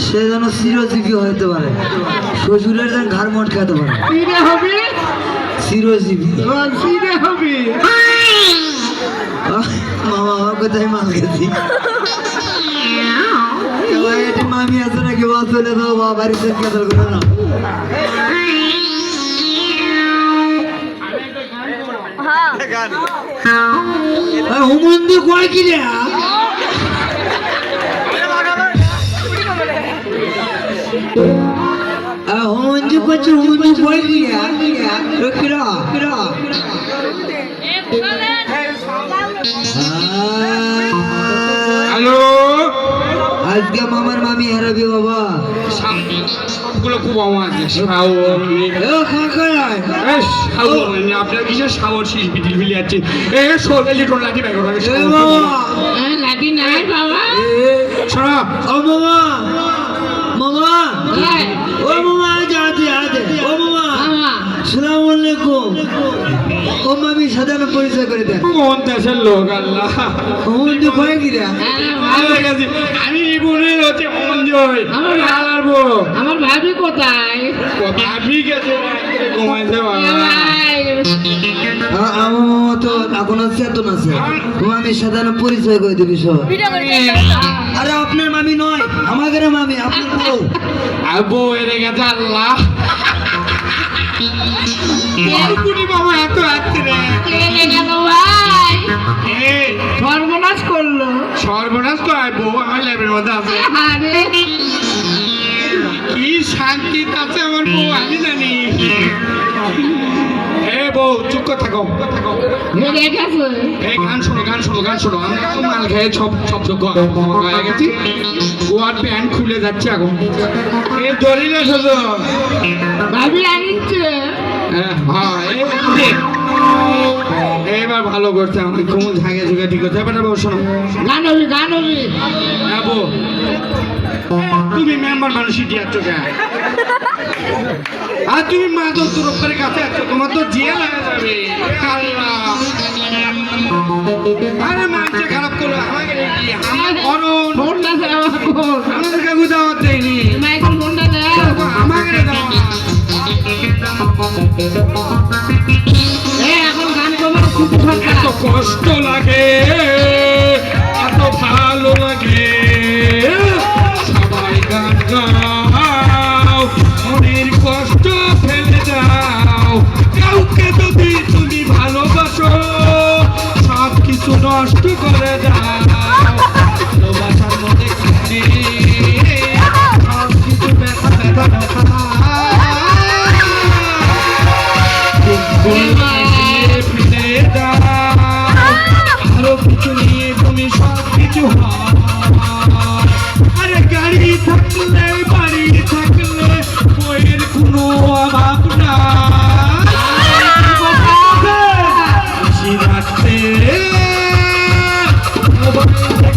সে যেন চিরজীবী হইতে পারে, শ্বশুরের যেন ঘাড় মোট খেতে পারে। চিরজীবী হবে মামা আমার কোথায় মাল গেছি মামি আছে নাকি বা চলে দাও বা বাড়িতে কেদার করে না। হুমন্দি কয় কি রে হুমন্দি করছে হুমন্দি কয় কি রে হ্যালো আজকে মামার মামি হারাবি বাবা সবগুলো খুব আমার আপনার কিসের সাগর শীষ বিটিল ফিলে যাচ্ছে লাঠি ব্যাগ লাঠি নাই বাবা শোনা ও মামা মামা ও মামা আজে ও মামা সালাম আলাইকুম। ও মামি সাধারণ পরিচয় করে দেন। কোন দেশের লোক আল্লাহ হুমন্দি কয় কি রে আমি বোনের হচ্ছে হুমন্দি হই আমার ভাবি কোথায়? ভাবি গেছে ঘুমাইতে আমার মামা তো এখন চেতন আছে। মামি সাধারণ পরিচয় করে দিবি সব। আরে আপনার মামি নয় আমাদের মামি, আপনার বউ। বউ এনে গেছে আল্লাহ বাবা এত আসছে রে সর্বনাশ করলো। সর্বনাশ করায় বউ আমার ল্যাবের মধ্যে আছে কি শান্তি আছে আমার বউ আমি জানি। হে বউ চুপ করে থাকো এই গান শোনো আমি তো মাল খেয়ে সব হয়ে গেছি। গোয়ার প্যান্ট খুলে যাচ্ছে এখন এই দড়িলে শুধু ভাবি আনিচ্ছে। এবার ভালো করছে আমাকে কোমল ঝাঁকে ঝুঁকে ঠিক করছে। এবার বউ শোনো গান হবি হ্যাঁ বউ তুমি মেম্বার মানুষই দিয়াচ্ছ কেন? আর তুমি মাদক তরফের কাছে আছো, তোমার তো জেল হয়ে যাবে। আরে মাইছে খারাপ করো আমাকে আমার করুন আমাদের কাকু দাওয়াত দেয়নি আমাকে দাওয়াত এখন গান করবো এত কষ্ট লাগে এত ভালো লাগে সবাই গান গাও মনের কষ্ট ফেলে দাও। কাউকে যদি তুমি ভালোবাসো সব কিছু নষ্ট করে দাও। ভালোবাসার মধ্যে সব কিছু ব্যথা ফেলে দাও। আরো কিছু নিয়ে তুমি সব কিছু আরে গাড়ি থাকলে বাড়ি থাকলে বইয়ের কোনো অভাব না। রাখতে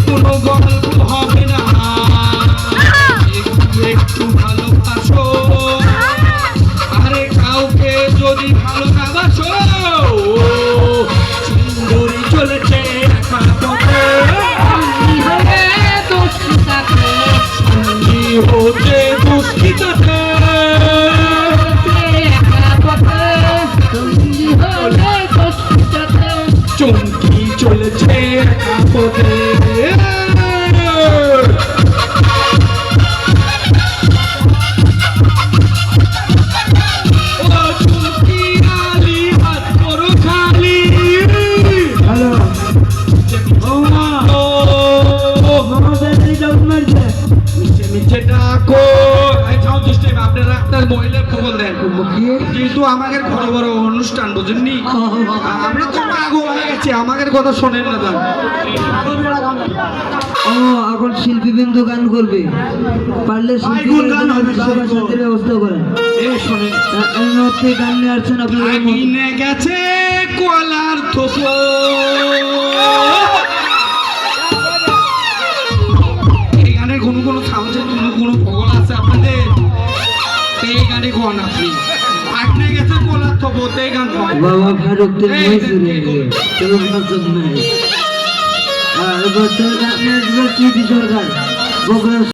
কোনো গল্প হবে না। একটু ভালোবাসো আরে কাউকে যদি ভালো না বাসো সুন্দরী চলেছে একা পথে সঙ্গী হতে দুষ্কৃততে চমকি চলেছে একা পথে। কিন্তু আমাদের বড় বড় অনুষ্ঠান বুঝেননি আমরা তো পাগল হয়ে গেছি আমাদের কথা শোনেন না দাদা। ও এখন শিল্পী বিন্দু গান করবে, পারলে শিল্পী গান হবে সবার সাথে ব্যবস্থা করেন। এই শোনেন এই মুহূর্তে গান নিয়ে আসছেন আপনারা। কিনে গেছে কলার থোপো এই গানের কোনো সাউন্ড কোনো ভগল আছে আপনাদের? এই গানে কোন আপনি আটকে গেছে কলার থোপো এই গান বাবা ফারুক তেল মজুরি কেউ পছন্দ নাই। আর বছর গান সরকার